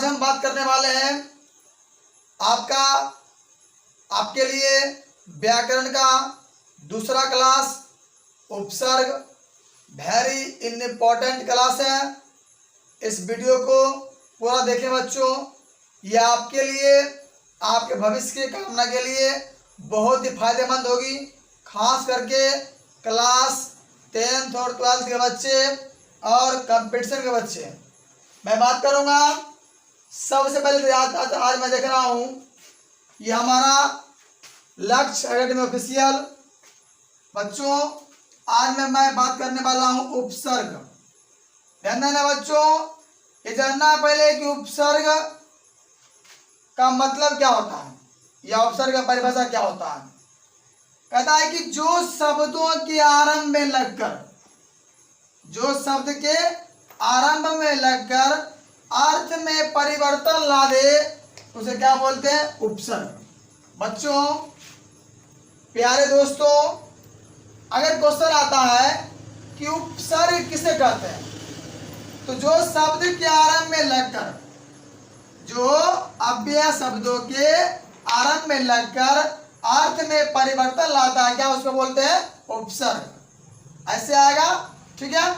आज हम बात करने वाले हैं आपके लिए व्याकरण का दूसरा क्लास उपसर्ग। वेरी इम्पोर्टेंट क्लास है। इस वीडियो को पूरा देखें बच्चों। यह आपके लिए, आपके भविष्य की कामना के लिए बहुत ही फायदेमंद होगी। खास करके क्लास 10th और 12th के बच्चे और कंपटीशन के बच्चे। मैं बात करूंगा सबसे पहले आज मैं देख रहा हूं, ये हमारा लक्ष्य एकेडमी ऑफिशियल। बच्चों आज मैं बात करने वाला हूं उपसर्ग। ध्यान देना बच्चों, ये जानना पहले कि उपसर्ग का मतलब क्या होता है या उपसर्ग का परिभाषा क्या होता है। कहता है कि जो शब्दों के आरंभ में लगकर, जो शब्द के आरंभ में लगकर अर्थ में परिवर्तन ला दे उसे क्या बोलते हैं, उपसर्ग। बच्चों प्यारे दोस्तों, अगर क्वेश्चन आता है कि उपसर्ग किसे कहते हैं, तो जो शब्द के आरंभ में लगकर, जो अव्यय शब्दों के आरंभ में लगकर अर्थ में परिवर्तन लाता है, क्या उसको बोलते हैं, उपसर्ग। ऐसे आएगा, ठीक है।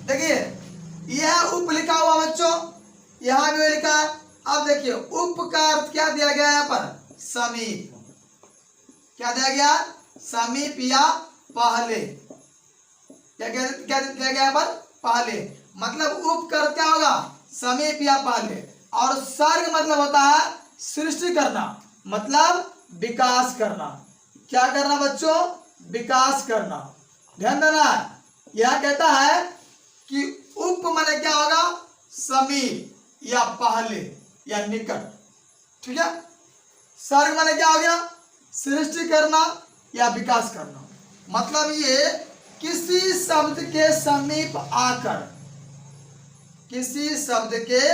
देखिए यह उप लिखा हुआ बच्चों, यहां भी लिखा है। अब देखिए उप का अर्थ क्या दिया गया है यहाँ पर, समीप। क्या दिया गया, समीप या पहले। क्या दिया गया पर, पहले। मतलब उप का अर्थ क्या होगा, समीप या पहले। और सर्ग मतलब होता है सृष्टि करना, मतलब विकास करना। क्या करना बच्चों, विकास करना। ध्यान देना, यह कहता है कि उप माने क्या होगा, समीप या पहले या निकट, ठीक है। सर्ग माने क्या हो गया, सृष्टि करना या विकास करना। मतलब ये किसी शब्द के समीप आकर, किसी शब्द के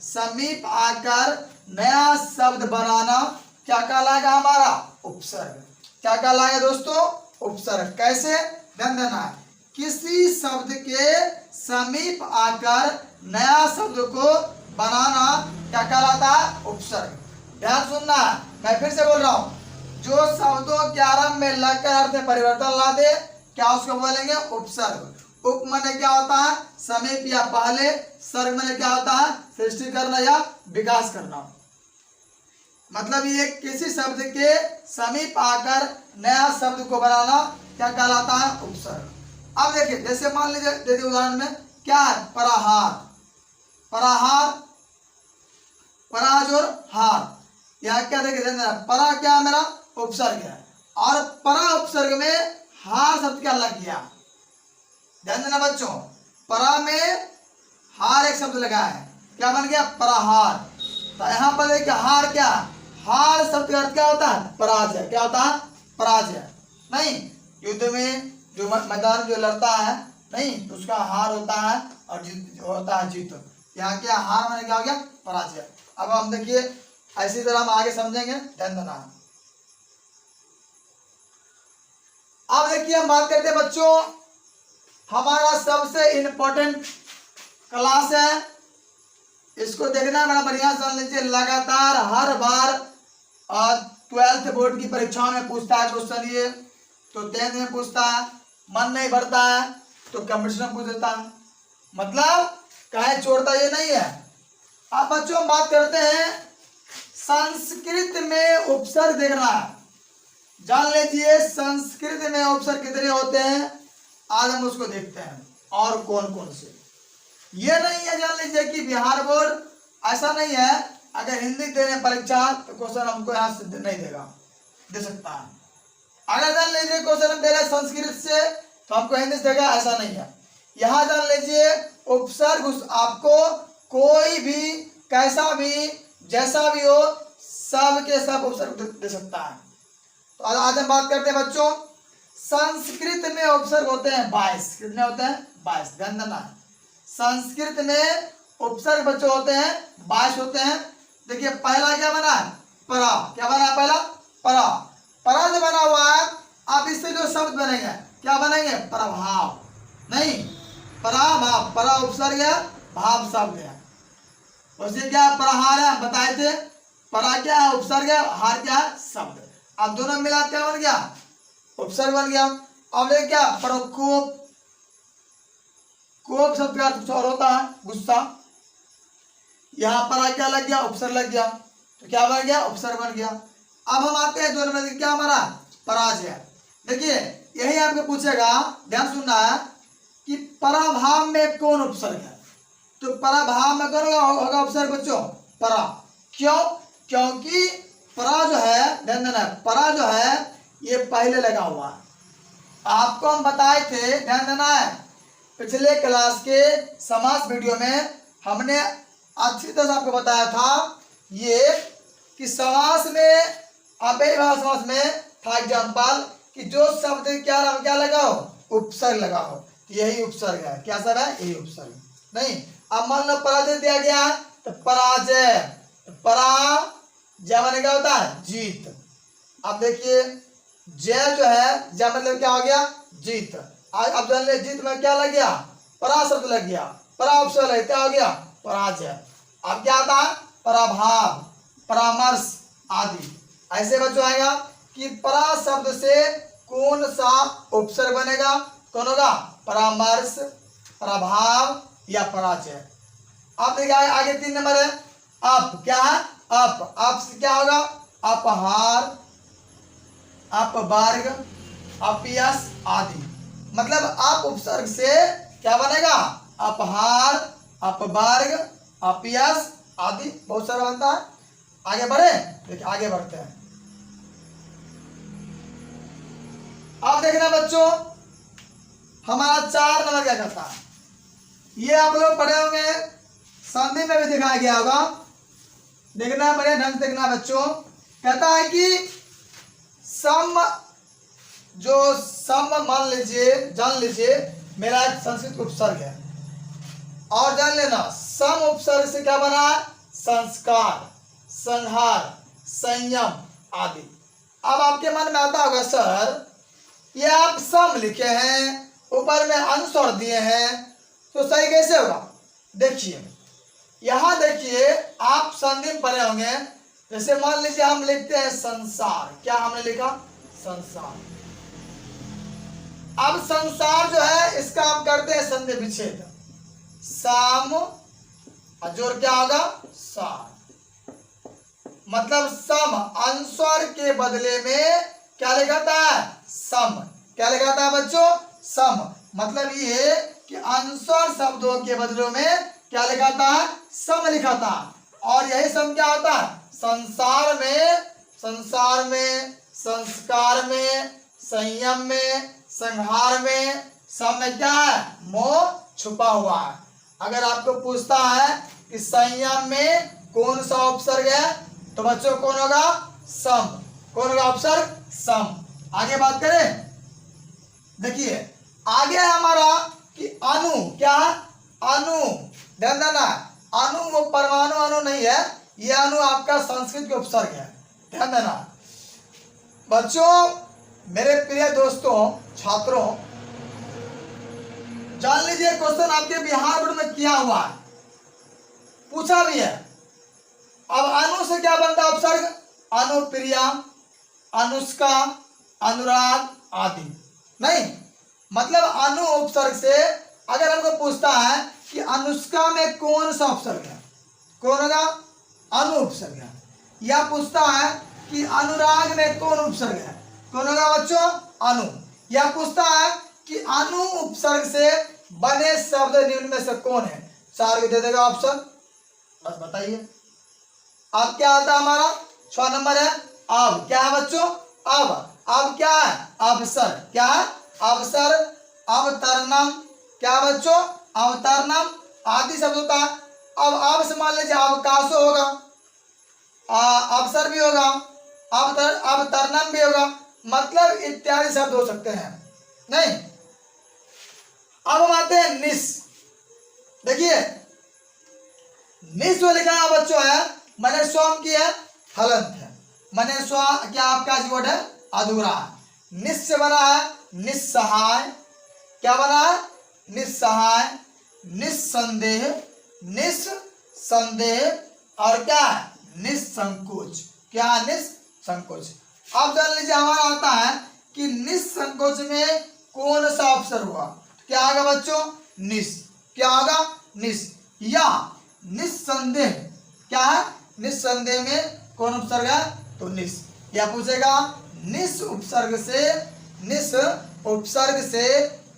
समीप आकर नया शब्द बनाना क्या कहलाएगा, हमारा उपसर्ग। क्या कहलाएगा दोस्तों, उपसर्ग। कैसे, ध्यान देना है, किसी शब्द के समीप आकर नया शब्द को बनाना क्या कहलाता है, उपसर्ग। ध्यान सुनना, मैं फिर से बोल रहा हूं, जो शब्दों के आरंभ में लगकर अर्थ में परिवर्तन ला दे क्या उसको बोलेंगे, उपसर्ग। उप माने क्या होता है, समीप या पहले। सर्ग माने क्या होता है, सृष्टि करना या विकास करना। मतलब ये किसी शब्द के समीप आकर नया शब्द को बनाना क्या कहलाता है, उपसर्ग। अब देखिए जैसे मान लीजिए, देखिए उदाहरण में क्या है, पराहार। पराहार, पराज और हार, यह क्या देखिए, परा क्या मेरा उपसर्ग है, और परा उपसर्ग में हार शब्द क्या लग गया। ध्यान देना बच्चों, परा में हार एक शब्द लगा है, क्या बन गया, पराहार। तो यहाँ पर देखिए हार, क्या, हार शब्द का अर्थ क्या होता है, पराजय। क्या होता है, पराजय। नहीं, युद्ध में जो मैदान जो लड़ता है, नहीं, उसका हार होता है और जीत होता है, जीत। यहाँ क्या, हार माने क्या हो गया, पराजय। अब हम देखिए ऐसी तरह हम आगे समझेंगे, ध्यान देना। अब देखिए हम बात करते हैं बच्चों, हमारा सबसे इंपॉर्टेंट क्लास है, इसको देखना बड़ा बढ़िया समझ लीजिए। लगातार हर बार 12th बोर्ड की परीक्षाओं में पूछता है क्वेश्चन ये, तो 10th में पूछता है, मन नहीं भरता है तो कंपटीशन में पूछ देता है। मतलब कहे छोड़ता ये नहीं है। अब बच्चों हम बात करते हैं संस्कृत में उपसर्ग देखना है। जान लीजिए संस्कृत में उपसर्ग कितने होते हैं, आज हम उसको देखते हैं और कौन कौन से। ये नहीं है, जान लीजिए कि बिहार बोर्ड ऐसा नहीं है, अगर हिंदी देने परीक्षा तो क्वेश्चन हमको यहाँ से नहीं देगा, दे सकता है। अगर जान लीजिए क्वेश्चन हम दे रहे हैं संस्कृत से तो हमको हिंदी से देगा, ऐसा नहीं है। यहाँ जान लीजिए उपसर्ग आपको कोई भी, कैसा भी, जैसा भी हो, सब के सब उपसर्ग दे सकता है। तो आज हम बात करते हैं बच्चों, संस्कृत में उपसर्ग होते हैं 22। कितने होते हैं, 22। ध्यान देना है, संस्कृत में उपसर्ग बच्चों होते हैं 22 होते हैं। देखिए पहला क्या बना है, परा। क्या बना है पहला, परा। परा जो बना हुआ है, अब इससे जो शब्द बनेंगे क्या बनेंगे, प्रभाव। नहीं, पराभाव, परा उपसर्ग है, भाव शब्द है। उसे क्या प्रहार है, बताए थे। परा क्या है, उपसर्ग है, हार क्या है, शब्द। अब दोनों मिला क्या बन गया, उपसर्ग बन गया। अब ये क्या, प्रकोप। कोप शब्द का अर्थ कुछ और होता है, गुस्सा। यहाँ पर क्या लग गया, उपसर्ग लग गया, तो क्या बन गया, उपसर्ग बन गया। अब हम आते हैं दोनों में, क्या हमारा पराजय। देखिए यही आपको पूछेगा, ध्यान सुनना है कि पराभाव में कौन उपसर्ग है। तो पराभाव में कौन होगा उपसर्ग बच्चों, परा। क्यों, क्योंकि परा जो है, ध्यान देना, परा जो है ये पहले लगा हुआ है। आपको हम बताए थे, ध्यान देना है, पिछले क्लास के समास वीडियो में हमने अच्छी तरह से आपको बताया था ये कि समास में, अव्ययीभाव समास में था एग्जाम्पल कि जो शब्द क्या लगाओ, उपसर्ग लगाओ। यही उपसर्ग है, क्या सर है, यही उपसर्ग। नहीं, अब मान लो पराजय दिया गया तो पराजय, पराजय माने क्या होता है, जीत। अब देखिए जय जो है, जय मतलब क्या हो गया, जीत। अब जान ले जीत में क्या लग गया, परा शब्द लग गया, परा उपसर्ग लग, क्या हो गया, पराजय। अब क्या आता है, पराभाव, परामर्श आदि। ऐसे बच्चों आएगा कि परा शब्द से कौन सा उपसर्ग बनेगा, कौन होगा, परामर्श, प्रभाव या पराजय। अब देखिए आगे 3 नंबर है, अप। क्या है, अप। अप से क्या होगा, अपहार, अपवर्ग, अपयश आदि। मतलब अप उपसर्ग से क्या बनेगा, अपहार, अपवर्ग, अपयश आदि, बहुत सारा बनता है। आगे बढ़े, देखिए आगे बढ़ते हैं। अब देखना बच्चों, हमारा 4 नंबर क्या करता है, ये आप लोग पढ़े होंगे, संधि में भी दिखाया गया होगा, देखना बड़े ढंग से देखना बच्चों। कहता है कि सम, जो सम मान लीजिए, जान लीजिए मेरा एक संस्कृत उपसर्ग है, और जान लेना सम उपसर्ग से क्या बना है, संस्कार, संहार, संयम आदि। अब आपके मन में आता होगा सर ये आप सम लिखे हैं, ऊपर में अनुस्वर दिए हैं, तो सही कैसे होगा। देखिए यहां देखिए, आप संधि में पढ़े होंगे, जैसे मान लीजिए हम लिखते हैं संसार, क्या हमने लिखा, संसार। अब संसार जो है इसका हम करते हैं संधि विच्छेद, साम और जोर क्या होगा, सार। मतलब सम अनुस्वर के बदले में क्या लिखाता है, सम। क्या लिखाता है बच्चों, सम। मतलब ये कि अनुस्वर शब्दों के बदलों में क्या लिखाता है, सम लिखाता है। और यही सम क्या होता है, संसार में, संसार में, संस्कार में, संयम में, संहार में, सब में क्या है, मोह छुपा हुआ है। अगर आपको पूछता है कि संयम में कौन सा उपसर्ग है, तो बच्चों कौन होगा, सम। कौन होगा उपसर्ग, सम। आगे बात करें, देखिए आगे है हमारा कि अणु। क्या है, अणु। ध्यान देना, अणु वो परमाणु अणु नहीं है, ये अणु आपका संस्कृत के उपसर्ग है, ध्यान देना बच्चों। मेरे प्रिय दोस्तों, छात्रों, जान लीजिए क्वेश्चन आपके बिहार बोर्ड में किया हुआ है, पूछा भी है। अब अनु से क्या बनता है उपसर्ग, अनुप्रिया, अनुष्का, अनुराग आदि। नहीं, मतलब अनु उपसर्ग से अगर हमको पूछता है कि अनुष्का में कौन सा उपसर्ग है, कौन होगा, अनु उपसर्ग है। या पूछता है कि अनुराग में कौन उपसर्ग है, कौन होगा बच्चों, अनु। या पूछता है कि अनु उपसर्ग से बने शब्द निम्न में से कौन है, 4 को दे देगा ऑप्शन, बस बताइए। अब क्या आता है हमारा 6 नंबर है, अब। क्या है बच्चों, अब क्या है, अवसर। क्या है, अवसर, अवतरणम। क्या बच्चों, अवतरणम आदि शब्द होता है। अब से मान लीजिए अवकाशो होगा, अवसर भी होगा, अवतरणम भी होगा, मतलब इत्यादि शब्द हो सकते हैं। नहीं, अब हम आते हैं निस। देखिए निस जो लिखा है बच्चों है, मैंने स्वम की है, हलंत है, मैंने स्व क्या आपका जीवन है, अधूरा है। निस से बना है निस्सहाय। क्या बना है, निस्सहाय, निस्संदेह, निस्संदेह, निस्संदेह और क्या है निस्संकोच। क्या है निस्संकोच। अब जान लीजिए हमारा आता है कि निस्संकोच में कौन सा अक्षर हुआ। क्या आएगा बच्चों निस। क्या होगा निस। या निस्संदेह क्या है निस्संदेह में कौन उपसर्ग है तो निस। या पूछेगा निस उपसर्ग से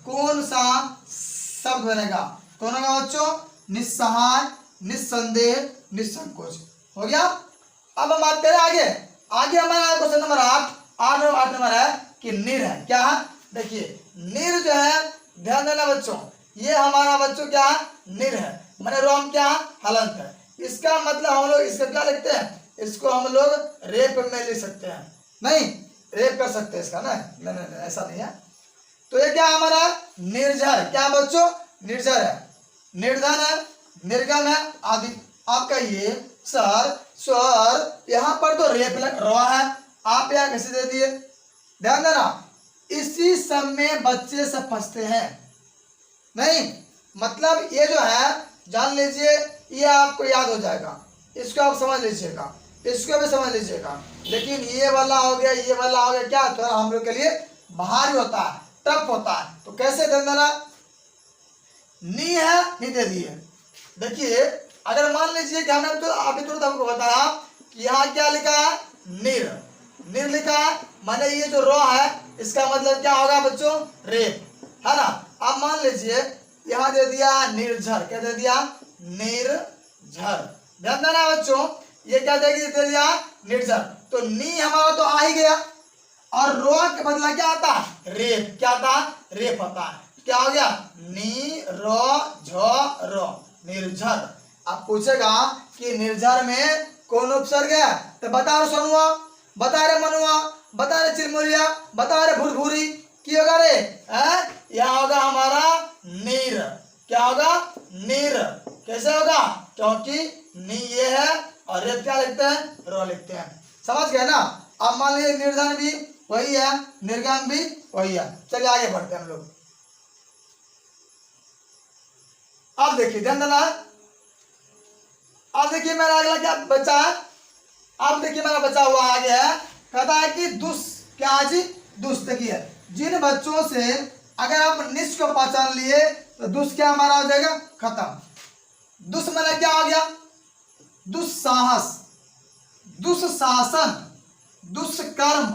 कौन सा शब्द बनेगा। कौन होगा बच्चों निस्सहाय निस्संदेह निस्संकोच। हो गया। अब हम बात करें आगे। आगे हमारा क्वेश्चन नंबर 8 नंबर है कि निर है। क्या है देखिए निर जो है ध्यान देना बच्चों, ये हमारा बच्चों क्या है निर है मैंने रोम क्या है हलंत है। इसका मतलब हम लोग इसका क्या लिखते हैं, इसको हम लोग रेप में लिख सकते हैं। नहीं रेप कर सकते हैं इसका नहीं ऐसा नहीं है। तो ये क्या हमारा निर्जर क्या बच्चों निर्जर है निर्धन है निर्गम है आदि। आप कहिए सर स्वर यहाँ पर तो रेप लग रहा है, आप यहाँ कैसे दे दिए। ध्यान देना इसी सब में बच्चे से फंसते हैं। नहीं मतलब ये जो है जान लीजिए ये आपको याद हो जाएगा, इसको आप समझ लीजिएगा, इसको भी समझ लीजिएगा। लेकिन ये वाला हो गया ये वाला हो गया क्या थोड़ा हम लोग के लिए भारी होता है टफ होता है। तो कैसे दे देना नी है नहीं दे दिए। देखिए अगर मान लीजिए कि हमने तो अभी तुरंत आपको बताया कि यहाँ क्या लिखा है निर निर लिखा है माने ये जो रॉ है इसका मतलब क्या होगा बच्चों रेप है ना। अब मान लीजिए यहाँ दे दिया निर्झर क्या दे दिया निर्झर। ध्यान देना बच्चों ये क्या दे दिया निर्झर। तो नी हमारा तो आ ही गया और रो के बदला क्या आता है रेप। क्या आता है रेप आता है। क्या हो गया नी रो झ रो निर्झर। अब पूछेगा कि निर्झर में कौन उपसर्ग है तो बता रे सोनुआ बता रे मनुआ बता रे चिरमुरिया बता रे भुरभुरी की होगा रे यहाँ होगा हमारा नीर। क्या होगा नीर। कैसे होगा क्योंकि नी ये है और रेप क्या लिखते हैं रो लिखते हैं। समझ गए ना। अब मान लीजिए निर्धन भी वही है निर्गम भी वही है। चलिए आगे बढ़ते हैं हम लोग। अब देखिए ध्यान देना अब देखिए मेरा अगला क्या बचा है। अब देखिए मेरा बचा हुआ आगे है कहता है कि दुस क्या जी दुस। देखिए जिन बच्चों से अगर आप निस को पहचान लिए तो दुस क्या हमारा हो जाएगा खत्म। दुस मैंने क्या हो गया दुस्साहस दुस्शासन दुष्कर्म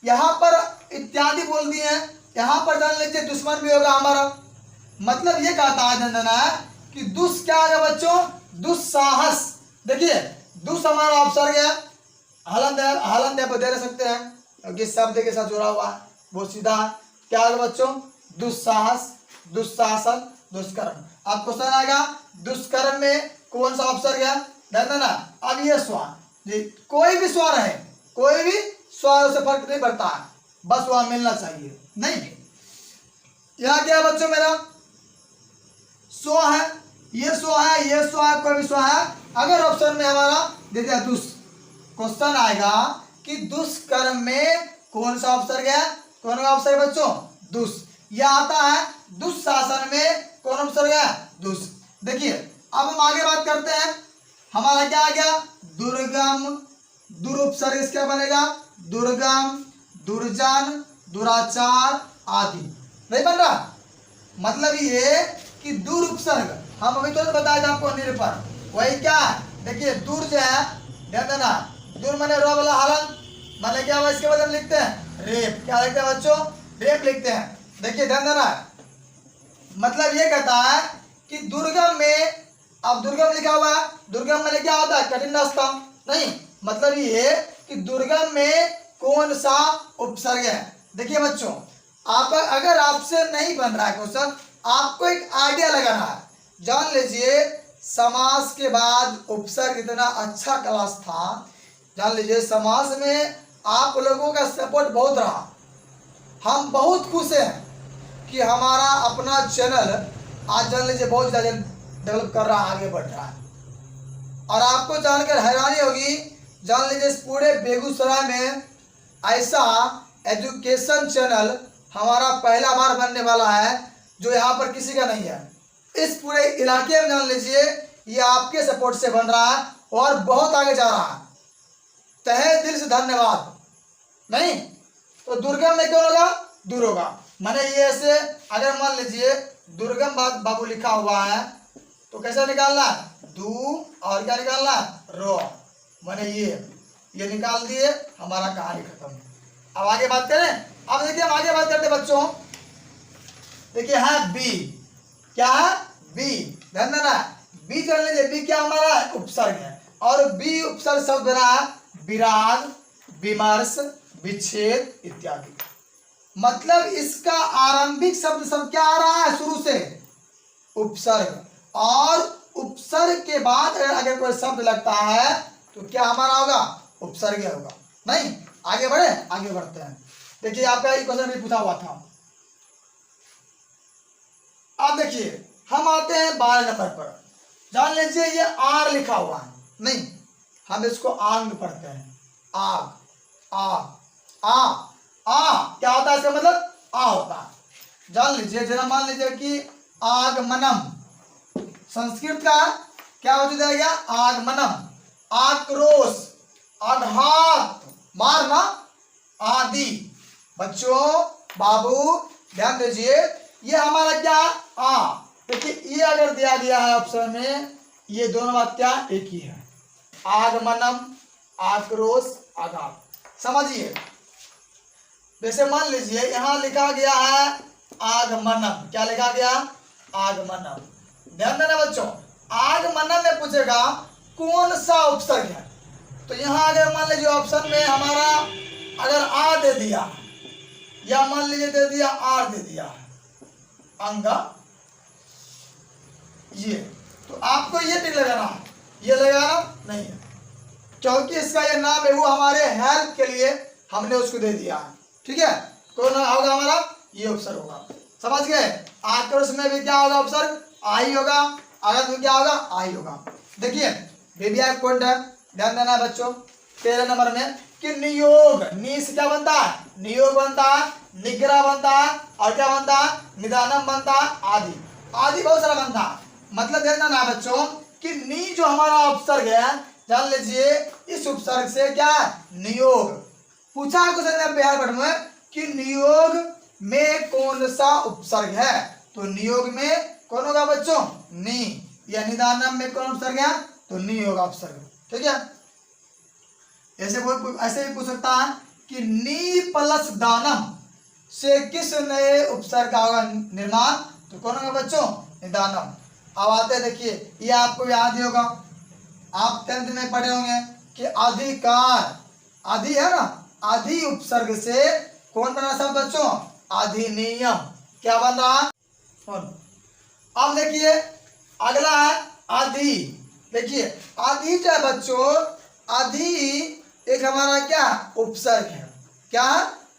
यहाँ पर इत्यादि बोल दिए हैं। यहाँ पर जान लीजिए दुश्मन भी होगा हमारा। मतलब ये कहता है जानना है कि दुस क्या है बच्चों दुस्साहस। देखिए दुस हमारा उपसर्ग है हलंत यहाँ पर दे सकते हैं क्योंकि शब्द के साथ जुड़ा हुआ है वो सीधा क्या है बच्चों दुस्साहस दुस्शासन दुष्कर्म। अब क्वेश्चन आएगा दुष्कर्म में कौन सा उपसर्ग है ध्यान देना। अब ये स्वर कोई भी स्वर है कोई भी स्वर से फर्क नहीं पड़ता है बस वहां मिलना चाहिए। नहीं यहाँ क्या है बच्चों मेरा स्व है ये स्व है ये स्व है कोई भी स्व है। अगर ऑप्शन में हमारा दे दिया दुष् क्वेश्चन आएगा कि दुष्कर्म में कौन सा उपसर्ग है कौन सा उपसर्ग बच्चों दुष्। यह आता है दुस्शासन में कौन उपसर्ग है दुष्। देखिए अब हम आगे बात करते हैं हमारा क्या आ गया दुर्गम दुर उपसर्ग इसका बनेगा दुर्गम दुर्जन दुराचार आदि। नहीं बन रहा मतलब ये कि दूर उपसर्ग हम अभी तो बताया था आपको निर्भर वही क्या है। देखिए दूर जो है ध्यान देना दूर मैंने रो वाला हलन मैंने क्या हुआ इसके बदले लिखते हैं रेप। क्या लिखते हैं बच्चों रेप लिखते हैं। देखिए ध्यान देना मतलब ये कहता है कि दुर्गम में अब दुर्गम लिखा हुआ है दुर्गम में क्या होता है कठिन रास्ता। नहीं मतलब ये कि दुर्गम में कौन सा उपसर्ग है। देखिए बच्चों आप अगर आपसे नहीं बन रहा है क्वेश्चन आपको एक आइडिया लगाना है। जान लीजिए समास के बाद उपसर्ग इतना अच्छा क्लास था जान लीजिए समास में आप लोगों का सपोर्ट बहुत रहा। हम बहुत खुश हैं कि हमारा अपना चैनल आज जान लीजिए बहुत ज़्यादा डेवलप कर रहा है आगे बढ़ रहा है। और आपको जानकर हैरानी होगी जान लीजिए इस पूरे बेगूसराय में ऐसा एजुकेशन चैनल हमारा पहला बार बनने वाला है जो यहाँ पर किसी का नहीं है। इस पूरे इलाके में जान लीजिए ये आपके सपोर्ट से बन रहा है और बहुत आगे जा रहा है। तहे दिल से धन्यवाद। नहीं तो दुर्गम में क्यों होगा? दूर होगा। माने ये ऐसे अगर मान लीजिए दुर्गम बाबू लिखा हुआ है तो कैसे निकालना है? दू और क्या निकालना है? रो। माने ये निकाल दिए, हमारा कहानी खत्म। अब आगे बात करें। अब देखिए हम आगे बात करते बच्चों। देखिए है बी। क्या है? बी। ध्यान देना, बी चल लीजिए। बी क्या हमारा उपसर्ग है और बी उपसर्ग शब्द बना है विराग, विमर्श, विच्छेद इत्यादि। मतलब इसका आरंभिक शब्द सब क्या आ रहा है? शुरू से उपसर्ग। और उपसर्ग के बाद अगर कोई शब्द लगता है तो क्या हमारा होगा? उपसर्ग होगा। नहीं, आगे बढ़े, आगे बढ़ते हैं। देखिए आपका ये क्वेश्चन भी पूछा हुआ था। अब देखिए हम आते हैं 12 नंबर पर। जान लीजिए ये आर लिखा हुआ है। नहीं, हम इसको आंग पढ़ते हैं। आग, आ क्या होता है? इसका मतलब आ होता है। जान लीजिए जरा मान लीजिए कि आगमनम संस्कृत का क्या हो जाएगा? आगमनम। आक्रोश, आघात, मारना आदि। बच्चों बाबू ध्यान दीजिए, ये हमारा क्या? आ। देखिए ये अगर दिया गया है ऑप्शन में, ये दोनों बात क्या एक ही है। आगमनम, आक्रोश, आघात। समझिए जैसे मान लीजिए यहां लिखा गया है आगमनम। क्या लिखा गया? आगमनम। ध्यान देना बच्चों, आगमनम में पूछेगा कौन सा उपसर्ग है। तो यहां अगर मान लीजिए ऑप्शन में हमारा अगर आ दे दिया या मान लीजिए दे दिया आर दे दिया अंगा, ये तो आपको ये नहीं लगाना, ये लगाना नहीं है, क्योंकि इसका ये नाम है वो हमारे हेल्प के लिए हमने उसको दे दिया है। ठीक है, कौन होगा हमारा? ये उपसर्ग होगा। समझ गए? आक्रोश में भी क्या होगा? उपसर्ग आ ही होगा। आगत में क्या होगा? आ ही होगा। देखिए बेबिया एक पॉइंट है, ध्यान देना बच्चों। 13 नंबर में कि नियोग, नी से क्या बनता है? नियोग बनता है, निग्रह बनता है और क्या बनता है? निदानम बनता है, आदि आदि बहुत सारा बनता है। मतलब ध्यान देना बच्चों कि नी जो हमारा उपसर्ग है, जान लीजिए इस उपसर्ग से क्या है? नियोग। पूछा है क्वेश्चन में बिहार बोर्ड में कि नियोग में कौन सा उपसर्ग है? तो नियोग में कौन होगा बच्चों? नी। या निदानम में कौन उपसर्ग है? तो नी होगा उपसर्ग। ठीक है, ऐसे भी पूछ सकता है कि नी प्लस दानम से किस नए उपसर्ग का होगा निर्माण? तो कौन होगा बच्चों? निदानम। अब आते देखिए, ये आपको याद ही होगा, आप 10th में पढ़े होंगे कि अधिकार, अधि है ना, अधि उपसर्ग से कौन बना शब्द बच्चों? अधिनियम। क्या बन रहा है? अब देखिए अगला है अधि। देखिए अधि जो है बच्चों, अधि एक हमारा क्या उपसर्ग है। क्या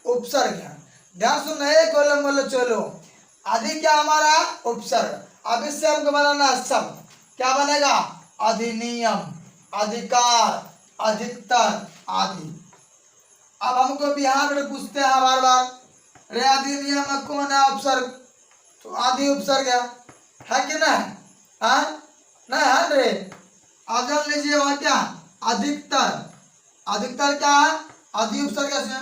उपसर्ग है? ध्यान सुन, कोलम बोलो चलो। अधि क्या हमारा उपसर्ग। अब इससे हमको बनाना शब्द, क्या बनेगा? अधिनियम, अधिकार, अधिकतर आदि। अब हमको बिहार में पूछते हैं बार बार, रे अधिनियम में कौन है उपसर्ग? तो आदि उपसर्ग है कि नहीं? नहीं है रे। अब जान लीजिए वहां क्या? अधिकतर। अधिकतर क्या है? आदि उपसर्ग है।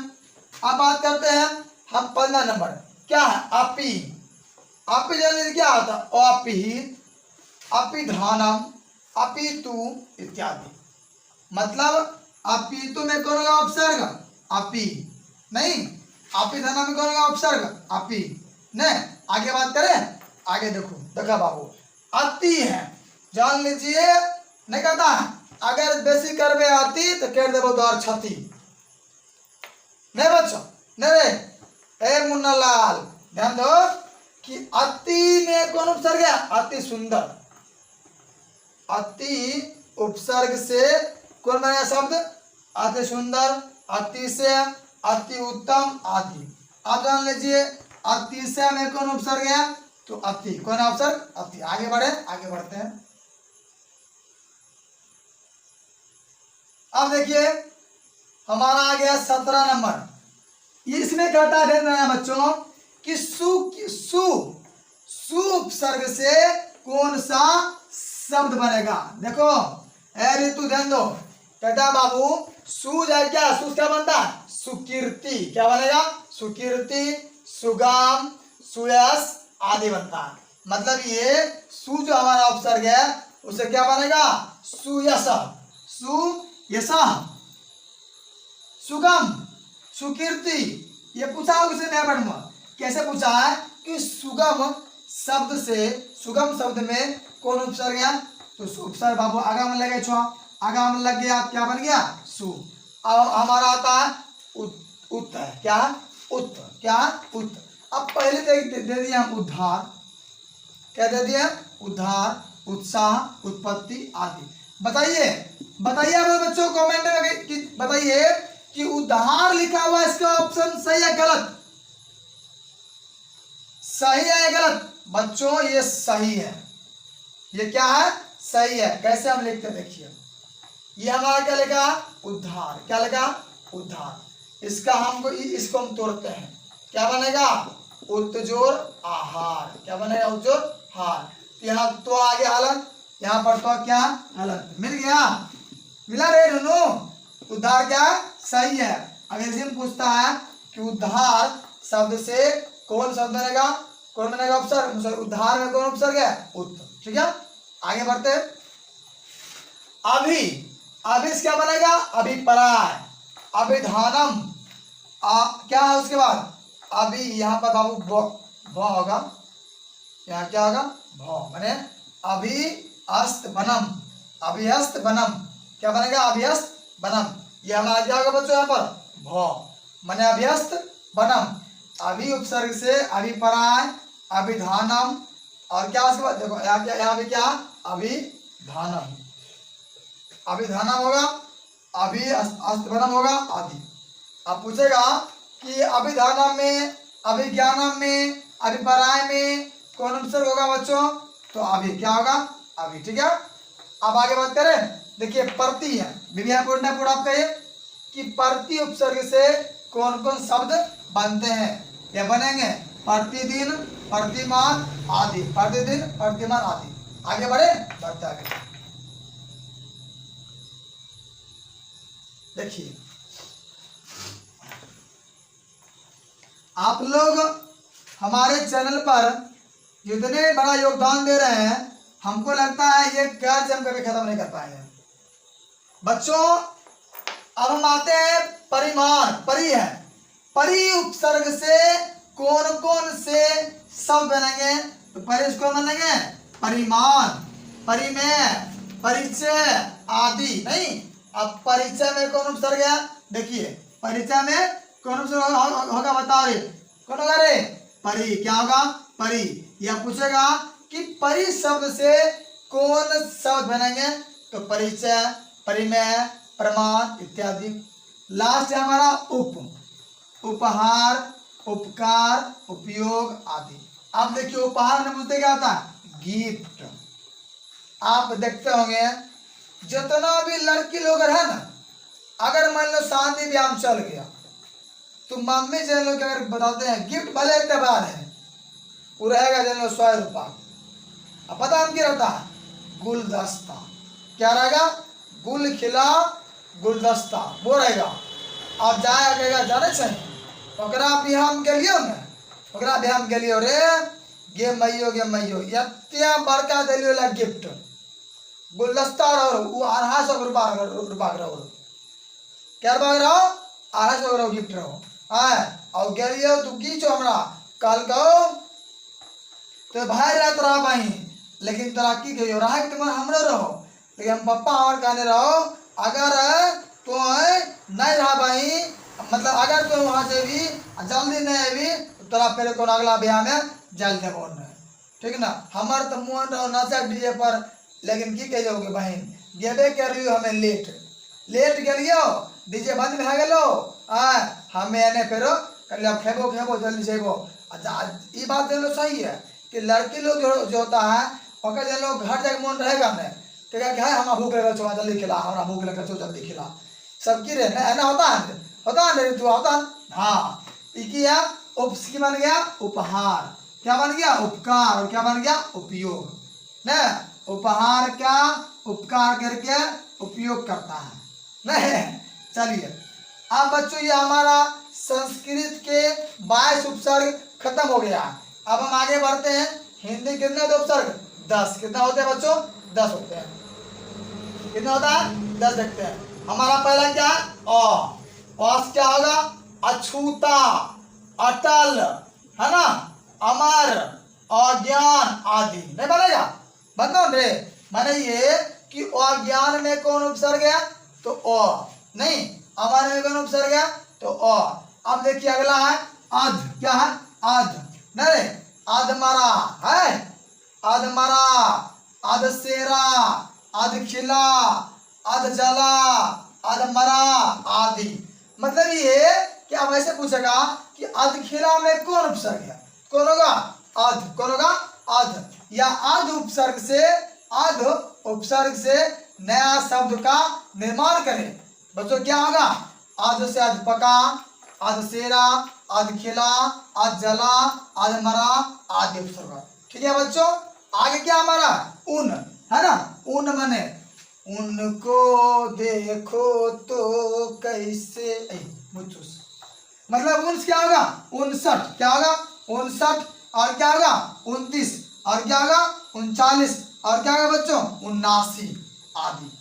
अब बात करते हैं हम 15 नंबर, क्या है? अपी। अपी जान लीजिए क्या होता है? अपिहित, अपिधानम, अपितु इत्यादि। मतलब अपितु में कौन होगा उपसर्ग? अपी। नहीं, अपिधानम में कौन होगा उपसर्ग? अपी। नहीं, आगे बात करें। आगे देखा बाबू, अति है। जान लीजिए नहीं कहता है अगर बेसी करबे अति तो कर देबो दौर छति। नहीं बच्चों, नहीं ए मुन्ना लाल ध्यान दो कि अति में कौन उपसर्ग है? अति सुंदर। अति उपसर्ग से कौन बना शब्द? अति सुंदर, अतिशय, अति उत्तम आदि। आप जान लीजिए अतिशय में कौन उपसर्ग है? तो अति। कौन है उपसर्ग? अति। आगे बढ़े, आगे बढ़ते हैं। अब देखिए हमारा आ गया 17 नंबर। इसमें कहता है बच्चों कि सु उपसर्ग से कौन सा शब्द बनेगा। देखो ए ऋतु ध्यान दो, कहता बाबू सु जाए क्या, सु क्या बनता है, सुकीर्ति। क्या बनेगा, सुकीर्ति, सुगम, सुयश आदि बनता है। मतलब ये सु जो हमारा उपसर्ग है उसे क्या बनेगा, सुयश, सुयश, सुगम, सुकीर्ति। ये पूछा है किसी नया पढ़ में, कैसे पूछा है कि सुगम शब्द से, सुगम शब्द में कौन उपसर्ग है, तो उपसर्ग बाबू आगा में लगे छो, आगा में लग गया, क्या बन गया, सु। अब हमारा आता है उत्त है, क्या है, उत्त, क्या है, उत्त। अब पहले दे दिया हम उद्धार, क्या दे दिया, उद्धार, उत्साह, उत्पत्ति आदि। बताइए बताइए अब बच्चों कमेंट में कि बताइए कि उद्धार लिखा हुआ इसका ऑप्शन सही है गलत, सही है या गलत, बच्चों ये सही है, ये क्या है, सही है। कैसे हम लिखते देखिए, ये हमारा क्या लिखा, उद्धार, क्या लिखा, उद्धार। इसका हमको इसको हम तोड़ते हैं, क्या बनेगा, उत्तजोर आहार, क्या बनेगा, उत्तजोर हार। यहाँ तो आगे हलन, यहाँ पर तो क्या हलन, मिल गया, मिला रे दोनों। उद्धार क्या सही है। अगर इसी में पूछता है कि उद्धार शब्द से कौन शब्द बनेगा, कौन बनेगा उपसर्ग, उद्धार में कौन उपसर्ग है, उत्त। ठीक है, आगे बढ़ते हैं। अभी, अभी क्या बनेगा, अभिप्राय, अभिधानम, क्या है उसके बाद, अभी यहाँ पर बाबू भ होगा, यहाँ क्या होगा, भ माने अभिहस्त बनम, अभिहस्त बनम, क्या बनेगा, अभिहस्त बनम। ये हमारा क्या होगा बच्चों, यहाँ पर भ माने अभिहस्त बनम। अभी उपसर्ग से अभिप्राय, अभिधानम, और क्या उसके बाद देखो यहाँ पे क्या, अभिधानम, अभिधानम होगा, अभिहस्तबनम होगा आदि। अब पूछेगा कि अभिधानम में, अभिज्ञानम में, अभिप्राय में कौन उपसर्ग होगा बच्चों, तो अभी क्या होगा, अभी। ठीक है, अब आगे बात करें। देखिए प्रति है, विद्यापूर्ण आपका ये कि प्रति उपसर्ग से कौन कौन शब्द बनते हैं, ये बनेंगे प्रतिदिन, प्रतिमान आदि, प्रतिदिन, प्रतिमान आदि। आगे बढ़े, बढ़ते आगे। देखिए आप लोग हमारे चैनल पर जितने बड़ा योगदान दे रहे हैं, हमको लगता है ये कार्य हम कभी खत्म नहीं कर पाएंगे बच्चों। अब हम आते हैं परिमाण, परि है, परि उपसर्ग से कौन कौन से शब्द बनेंगे, तो परि कौन बनेंगे, परिमाण, परिमेय, परिचय आदि। नहीं, अब परिचय में कौन उपसर्ग है, देखिए परिचय में कौन उपसर्ग होगा, बताओ रे, कौन होगा रे, परि। क्या होगा, परि। यह पूछेगा कि परि शब्द से कौन शब्द बनेंगे, तो परिचय, परिमेय, प्रमाण इत्यादि। लास्ट है हमारा उप, उपहार, उपकार, उपयोग आदि। आप देखिए उपहार में पूछते क्या होता है, गिफ्ट। आप देखते होंगे जितना भी लड़की लोग है ना, अगर मान लो शादी ब्याह में चल गया तो मम्मी जो लोग अगर बताते हैं गिफ्ट भले त्योहार है, वो रहेगा जो 100 रुपया। अब पता हम क्या रहता है, गुलदस्ता। क्या रहेगा, गुल खिला गुलदस्ता, वो रहेगा। अब जाए कहेगा जाने चाहिए ओकरा बिहार में गेलियो ने, ओकरा बिहार में गेलियो रे, गे मैयो इतना बड़का दिलियो ला गिफ्ट, गुलदस्ता रहो, वो 250 रुपया रहो, क्या रुपया रहो, 250 रहो गिफ्ट रहो। और गेलियो तू की छो हमरा कल कहो तो भाई रात रहा भाई, लेकिन तोरा की कहियो रहा कि तुम्हारा हमरो रहो, लेकिन हम पप्पा हमारे कहने रहो अगर तो नहीं रहा भाई, मतलब अगर तो वहाँ से भी जल्दी नहीं भी तो तोरा फिर कौन अगला ब्याह में जल देवो न, ठीक ना। हमार तो मुँह रहो नाचा डीजे पर, लेकिन की कहियोगे बहन गेबे करियो हमें लेट गेलियो, डीजे बंद भे गेलो, हमें एने फेरो कहलिए खेबो जल्दी जेबो। ये बात जो सही है कि लड़की लोग जो होता है ओकर जो लोग घर जाके मन रहेगा न, तो क्या है हमारा भूख लगे छो जल्दी खिला, हमारा भूख लगे छो जल्दी खिला, सबकी रे ना होता है तू होता है। हाँ क्या की बन गया उपहार, क्या बन गया उपकार, और क्या बन गया उपयोग न। उपहार क्या उपकार करके उपयोग करता है। नहीं, चलिए अब बच्चों ये हमारा संस्कृत के 22 उपसर्ग खत्म हो गया। अब हम आगे बढ़ते हैं। हिंदी कितने होते उपसर्ग? 10। कितना होते हैं बच्चों? 10 होते हैं। कितना होता है? 10 देखते हैं। हमारा पहला क्या है? अ से क्या होगा? अछूता, अटल, है ना, अमर, अज्ञान आदि। नहीं बनेगा? बनता रे। माने ये कि अज्ञान में कौन उपसर्ग है? तो अ। नहीं, अमर में कौन उपसर्ग है? तो अ। अब देखिए अगला है अध। क्या है? अध। नहीं, अधमरा है, अधमरा, अधसेरा, अधखिला, अधजला, अधमरा आदि। मतलब ये कि अब ऐसे पूछेगा कि अधखिला में कौन उपसर्ग है? कौन होगा? अध। कौन होगा? अध। या अध उपसर्ग से नया शब्द का निर्माण करें। बच्चों क्या होगा? अध से अधपका, अधसेरा, अधखिला, अधजला, अधमरा आदि उपसर्ग। ठीक है बच्चों। आगे क्या हमारा? उन, है ना। उन माने उनको देखो तो कैसे मतलब उन क्या होगा? 59। क्या होगा? 59। और क्या होगा? 29। और क्या होगा? 39। और क्या होगा बच्चों? 79 आदि।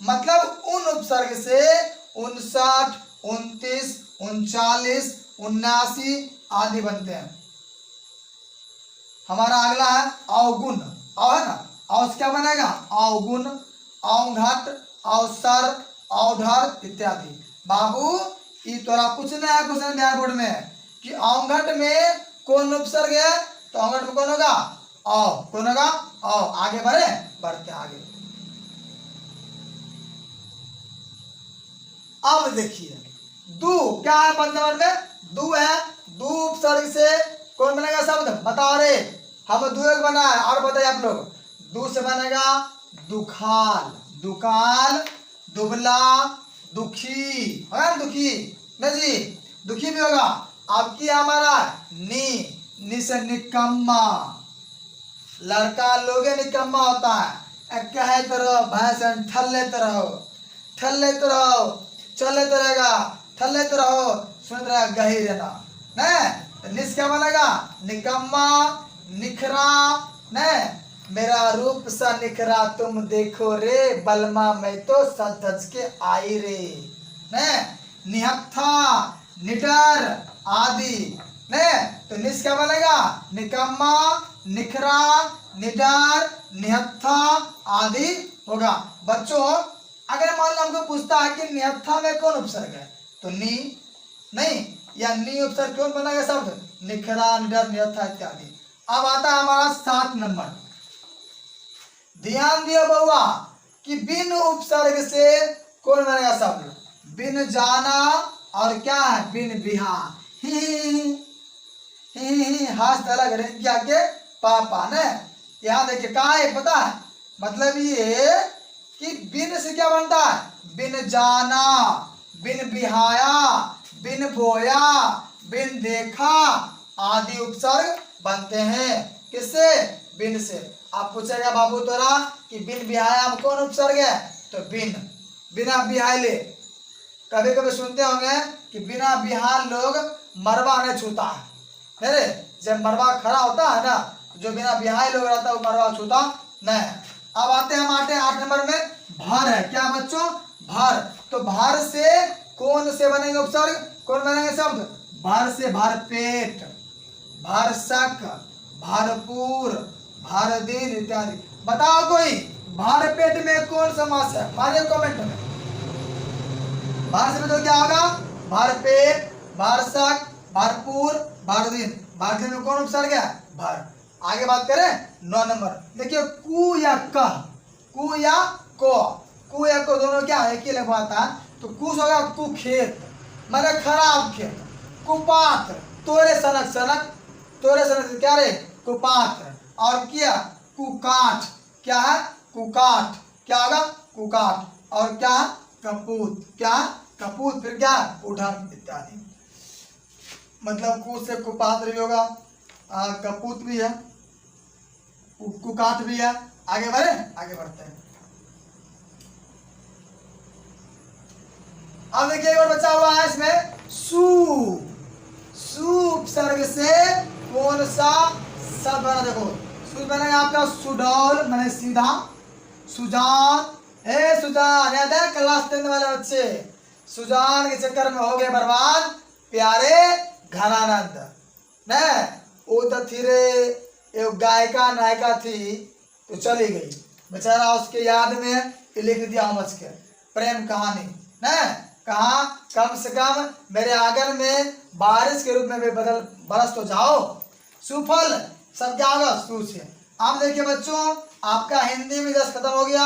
मतलब उन उपसर्ग से 59, 29, 39, 79 आदि बनते हैं। हमारा अगला है अवगुण। है ना, अव से क्या बनेगा? अवगुण, अवघट, अवसर, अवधर इत्यादि। बाबू ये तोरा पूछना है क्वेश्चन बिहार बोर्ड में कि अवघट में कौन उपसर्ग है? तो अवघट में कौन होगा? अव। कौन होगा? अव। आगे बढ़ते आगे। अब देखिए दू क्या है? पंचवर्ग में दू है। दू उपसर्ग से कौन बनेगा शब्द? बताओ रे। हम दू एक बना है और बताइए आप लोग। दू से बनेगा दुखाल, दुकाल, दुबला, दुखी, है ना, दुखी। नहीं जी, दुखी भी होगा। अब की हमारा नी से निकम्मा। लड़का लोगे निकम्मा होता है। कहे तो रहो भैंस ठल लेते रहो, ठल लेते रहो, चल लेते रहेगा, ठल लेते रहो, सुन रहा गही रहना। नहीं तो निस क्या बनेगा? निकम्मा, निखरा। नहीं, मेरा रूप सा निखरा तुम देखो रे, बलमा मैं तो सज धज के आई रे। नहीं, निहत्था, निडर आदि। नहीं तो निस क्या बनेगा? निकम्मा, निखरा, निडर, निहत्था आदि होगा। बच्चों अगर मान लो हमको पूछता है कि निहत्था में कौन उपसर्ग है? तो नी नहीं, या नी उपसर्ग कौन बनेगा शब्द? निखरा, निडर, निहत्था इत्यादि। अब आता है हमारा 7 नंबर। ध्यान दियो बउआ कि बिन उपसर्ग से कौन बनेगा शब्द? बिन जाना और क्या है? बिन बिहा। ही हाथ अलग रेंगिया के पापा ने। यहाँ देखिए कहा है पता है? मतलब ये कि बिन से क्या बनता है? बिन जाना, बिन बिहाया, बिन बोया, बिन देखा आदि उपसर्ग बनते हैं। किससे? बिन से। आप पूछेगा बाबू तोरा कि बिन बिहाया में कौन उपसर्ग है? तो बिन, बिना बिहाले। कभी कभी सुनते होंगे कि बिना बिहार लोग मरवा नहीं छूता है। अरे जब मरवा खड़ा होता है ना, जो बिना बिहार लोग रहता है वो मरवा छूता नहीं। अब आते हैं 8 नंबर में भर है। क्या बच्चों? भर। तो भर से कौन से बनेंगे उपसर्ग? कौन बनेंगे शब्द? भर से भर पेट, भरसक, भरपूर, भर दिन इत्यादि। बताओ कोई भर पेट में कौन समास है? मारिए कमेंट में। भर से तो क्या होगा? भर पेट, भरसक, भरपूर, भर दिन। भर दिन में कौन उपसर्ग है? भर। आगे बात करें 9 नंबर। देखिए कु या कह, कु या को, कु या को दोनों क्या है? एक ही लगवाता है। तो कुछ होगा कुखेत, माने खराब खेत। कुपात्र, तोरे सनक, सनक तोरे सनक क्या रे? कुपात्र। और क्या? कुकाठ। क्या है? कुकाठ। क्या होगा? कुकाठ। और क्या? कपूत। क्या? कपूत। फिर क्या? उठन इत्यादि। मतलब कु से कुपात्र भी होगा, कपूत भी है, कुकाठ भी है, आगे बढ़े, आगे बढ़ते हैं। अब देखिए एक और बचा हुआ है इसमें, सु। सु उपसर्ग से कौन सा शब्द बना? देखो सु बनेगा आपका सुडौल, मैंने सीधा। सुजान, हे सुजान, याद है क्लास 10 वाले बच्चे? सुजान के चक्कर में हो गए बर्बाद प्यारे घनानंद ने। वो तो थी रे एक गायिका नायिका थी, तो चली गई बेचारा, उसके याद में ये लिख दिया समझ के प्रेम कहानी ने। कहा कम से कम मेरे आंगन में बारिश के रूप में भी बरस तो जाओ। सुफल सब क्या होगा? सु से। अब देखिए बच्चों, आपका हिंदी में 10 खत्म हो गया।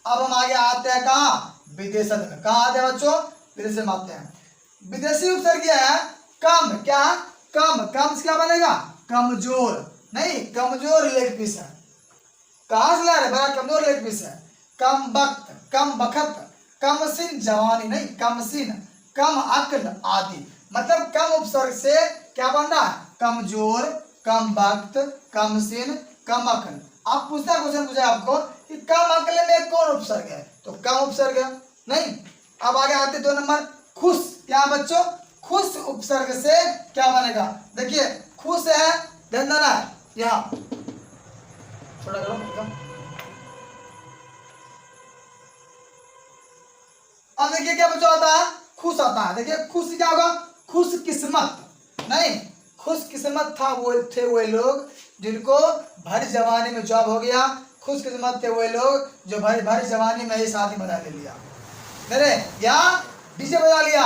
अब हम आगे आते हैं कहाँ? विदेशज में। कहाँ आते हैं बच्चों? विदेश में आते हैं। विदेशी उपसर्ग क्या है? कम। क्या? कम। कम से क्या बनेगा? कमजोर। नहीं, कमजोर लेग पीस है। कहाँ से ला रहे? बड़ा कमजोर लेग पीस है। कम वक्त, कम बखत, कम सिन जवानी, नहीं कम सिन, कम अक्ल आदि। मतलब कम उपसर्ग से क्या बन रहा है? कमजोर, कम वक्त, कम सिन, कम अक्ल। आप पूछता क्वेश्चन पूछा आपको कि कम अक्ल में कौन उपसर्ग है? तो कम उपसर्ग है। नहीं, अब आगे आते 2 नंबर, खुश। क्या बच्चों? खुश उपसर्ग से क्या बनेगा? देखिए खुश है, ध्यान देना है यहाँ, थोड़ा करो। अब देखिए क्या बच्चों आता है? खुश आता है। देखिए खुश क्या होगा? खुश किस्मत। नहीं, खुश किस्मत था वो थे वो लोग जिनको भरी जवानी में जॉब हो गया। खुश किस्मत थे वो लोग जो भरी जवानी में ही शादी बजा ले लिया मेरे, या डीजे बजा लिया।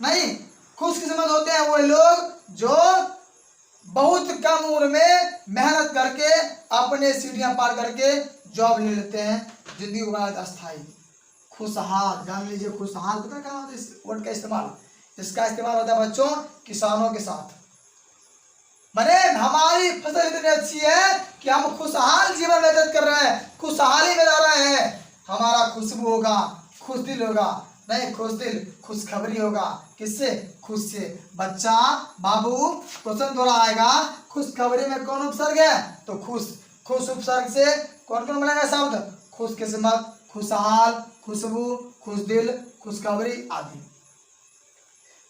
नहीं, खुश किस्मत होते हैं वो लोग जो बहुत कम उम्र में मेहनत करके अपने सीढ़ियां पार करके जॉब ले लेते हैं, जिंदगी को बनाते अस्थायी। खुशहाल, जान लीजिए खुशहाल पता क्या होता है इस वर्ड का इस्तेमाल? इसका इस्तेमाल होता है बच्चों किसानों के साथ। माने हमारी फसल इतनी अच्छी है कि हम खुशहाल जीवन व्यतीत कर रहे हैं, खुशहाली में रह रहे हैं। हमारा खुशबू होगा, खुश दिल होगा। नहीं, खुश दिल खुशखबरी होगा। किससे? खुश से। बच्चा बाबू क्वेश्चन थोड़ा आएगा, खुशखबरी में कौन उपसर्ग है? तो खुश। खुश उपसर्ग से कौन कौन बनेगा शब्द? खुश किस्मत, खुशहाल, खुशबू, खुश दिल, खुशखबरी आदि।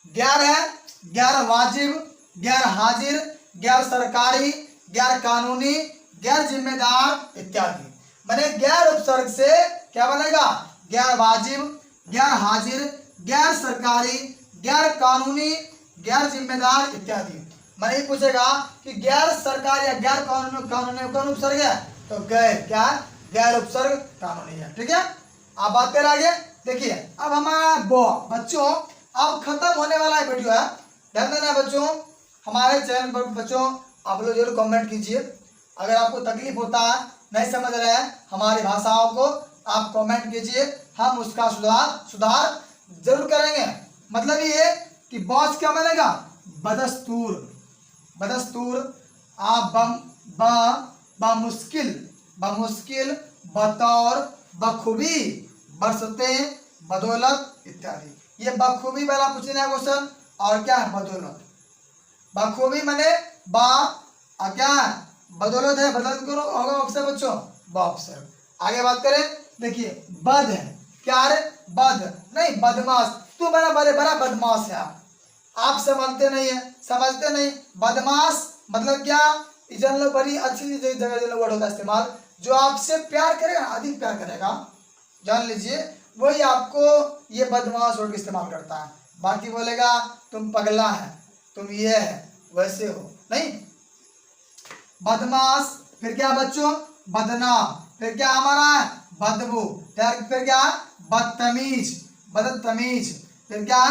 11 है गैर वाजिब, गैर हाजिर, गैर सरकारी, गैर कानूनी, गैर जिम्मेदार इत्यादि। माने गैर उपसर्ग से क्या बनेगा? गैर वाजिब, गैर हाजिर, गैर सरकारी, गैर कानूनी, गैर जिम्मेदार इत्यादि। मैंने पूछेगा कि गैर सरकारी या गैर कानूनी कौन उपसर्ग है? तो गैर, क्या? गैर उपसर्ग कानूनी है। ठीक है, आप बात कर आगे। देखिए अब हमारा बच्चों अब खत्म होने वाला है वीडियो है, ध्यान देना बच्चों। हमारे चैनल पर बच्चों आप लोग जरूर कमेंट कीजिए। अगर आपको तकलीफ होता है, नहीं समझ रहे हैं हमारी भाषाओं को, आप कमेंट कीजिए, हम उसका सुधार जरूर करेंगे। मतलब ये कि बॉस क्या बनेगा? बदस्तूर। बदस्तूर, आप बमुश्किल, बमुश्किल, बतौर, बखूबी, बरसते, बदौलत इत्यादि। ये बखूबी वाला पूछने का क्वेश्चन, और क्या है? बदौलत। बखूबी माने बा क्या है? बदौलत है, बदौलत करो होगा ऑप्शन बच्चों, बॉक्सर। आगे बात करें, देखिए बद है। क्या है? बद, नहीं बदमाश। तू बड़ा बड़ा बदमाश है। आप समझते नहीं है, समझते नहीं। बदमाश मतलब क्या? जन लोग बड़ी अच्छी जगह वर्ड होता है इस्तेमाल, जो आपसे प्यार करेगा, अधिक प्यार करेगा, जान लीजिए वही आपको ये बदमाश वर्ड इस्तेमाल करता है। बाकी बोलेगा तुम पगला है, तुम ये है, वैसे हो नहीं। बदमाश, फिर क्या बच्चों? बदनाम, फिर क्या हमारा है? बदबू, फिर क्या? बदतमीज, बदतमीज, फिर क्या?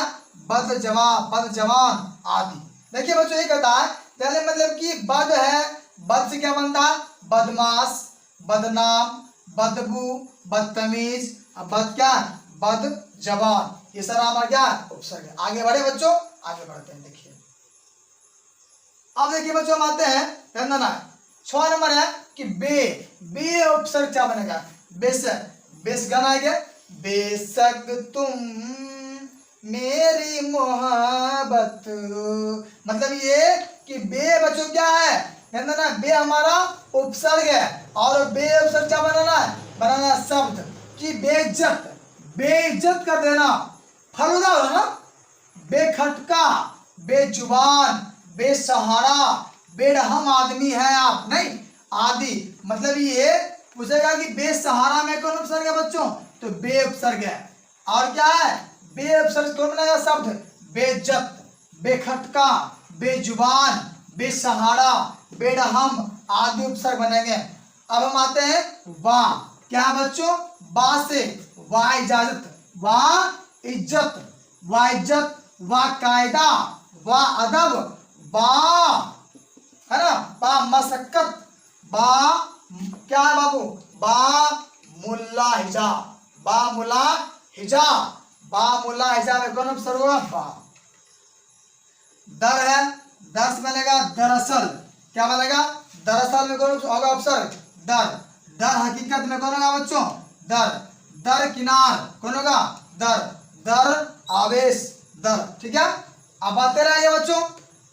बदजवान आदि। देखिए बच्चों ये कहता है पहले मतलब कि बद है, बद से क्या बनता है? बदमाश, बदनाम, बदबू, बदतमीज, बद क्या? बदजवान। ये सारा हमारा क्या? उपसर्ग है। आगे बढ़े बच्चों, आगे बढ़ते हैं। देखिए अब देखिए बच्चों हम आते हैं, ध्यान देना है। 6 नंबर है कि बे उपसर्ग क्या बनेगा? बेशक, बेश गाना है क्या? बेशक तुम मेरी मोहब्बत। मतलब ये कि बे बच्चों क्या है? ध्यान देना, बे हमारा उपसर्ग है और बे उपसर्ग क्या बनाना है, बनाना है शब्द कि बेइज्जत, बेइज्जत कर देना, फलूदा हो ना, बेखटका, बेजुबान, बेसहारा, बेरहम आदमी है आप, नहीं आदि, मतलब ये पूछेगा कि बेसहारा में कौन उपसर्ग है बच्चों, तो बे उपसर्ग है। और क्या है, बे उपसर्ग कौन बनेगा शब्द, बेइज्जत, बेखटका, बेजुबान, बेसहारा, बेरहम आदि उपसर्ग बनेंगे। अब हम आते हैं वाह, क्या है बच्चों, वाह से वाह इजाजत, वाह इज्जत, वाह इज्जत, वाह कायदा, वाह अदब, वाह है ना, बा मशक्कत, बा क्या है बाबू, बा मुल्ला हिजा, बा मुल्ला हिजा, बा मुल्ला हिजा में कौन उपसर्ग होगा, बा। दर है, दर से बनेगा दरअसल, क्या बनेगा, दरअसल में कौन होगा उपसर्ग, दर। दर हकीकत में कौन होगा बच्चों, दर। दर किनार कौन होगा, दर। दर आवेश, दर, ठीक है। अब आते रहिए बच्चों,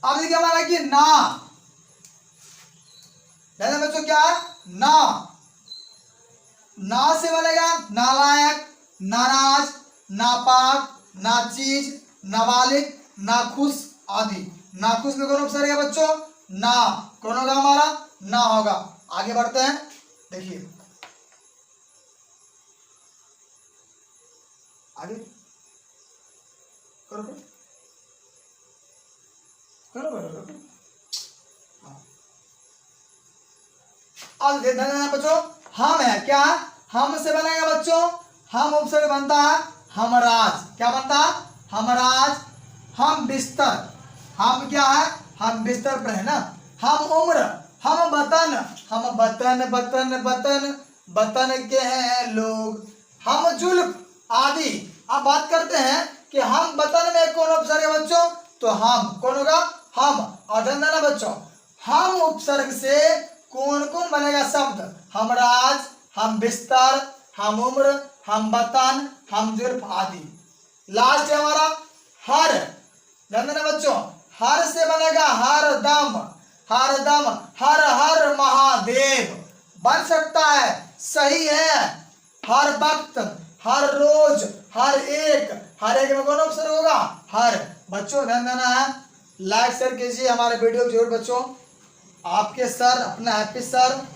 अब देखिए हमारा कि ना, बच्चों क्या है, ना, ना से बनेगा नालायक, नाराज, नापाक, नाचीज, नाबालिग, नाखुश आदि। नाखुश में कौन उपसर्ग है बच्चों, ना, कौन होगा हमारा, ना होगा। आगे बढ़ते हैं, देखिए आगे करो करो करो करो करो। अब देखना बच्चों, हम है क्या, हम से बनेगा बच्चों, हम उपसर्ग बनता है हमराज, क्या बनता है, हमराज। हम बिस्तर, हम क्या है, हम बिस्तर पर है ना। हम उम्र, हम वतन, हम वतन वतन वतन वतन के हैं लोग। हम जुल्फ आदि। अब बात करते हैं कि हम वतन में कौन उपसर्ग है बच्चों, तो हम कौन होगा, हम। और ध्यान देना बच्चों, हम उपसर्ग से कौन कौन बनेगा शब्द, हमराज, हम बिस्तर, हम उम्र, हम वतन, हम जुल्फ आदि। लास्ट है हमारा हर, ध्यान देना बच्चों, हर से बनेगा हर दम, हर दम, हर हर महादेव बन सकता है, सही है। हर वक्त, हर रोज, हर एक में कौन उपसर्ग होगा, हर। बच्चों ध्यान देना है, लाइक शेयर कीजिए हमारे वीडियो जरूर बच्चों। आपके सर, अपना हैप्पी सर,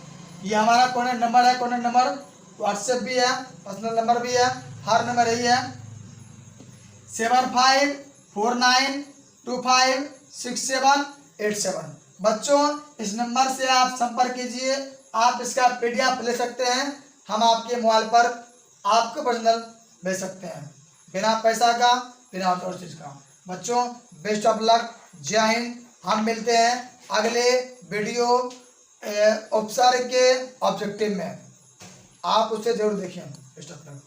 ये हमारा कॉन्टैक्ट नंबर है, कॉन्टैक्ट नंबर व्हाट्सएप भी है, पर्सनल नंबर भी है, हर नंबर यही है 7549256787। बच्चों इस नंबर से आप संपर्क कीजिए, आप इसका PDF ले सकते हैं, हम आपके मोबाइल पर आपको पर्सनल भेज सकते हैं, बिना पैसा का, बिना और चीज़ का। बच्चों बेस्ट ऑफ लक, जय हिंद। हम मिलते हैं अगले वीडियो उपसर्ग के ऑब्जेक्टिव में, आप उसे जरूर देखिए। Best of luck.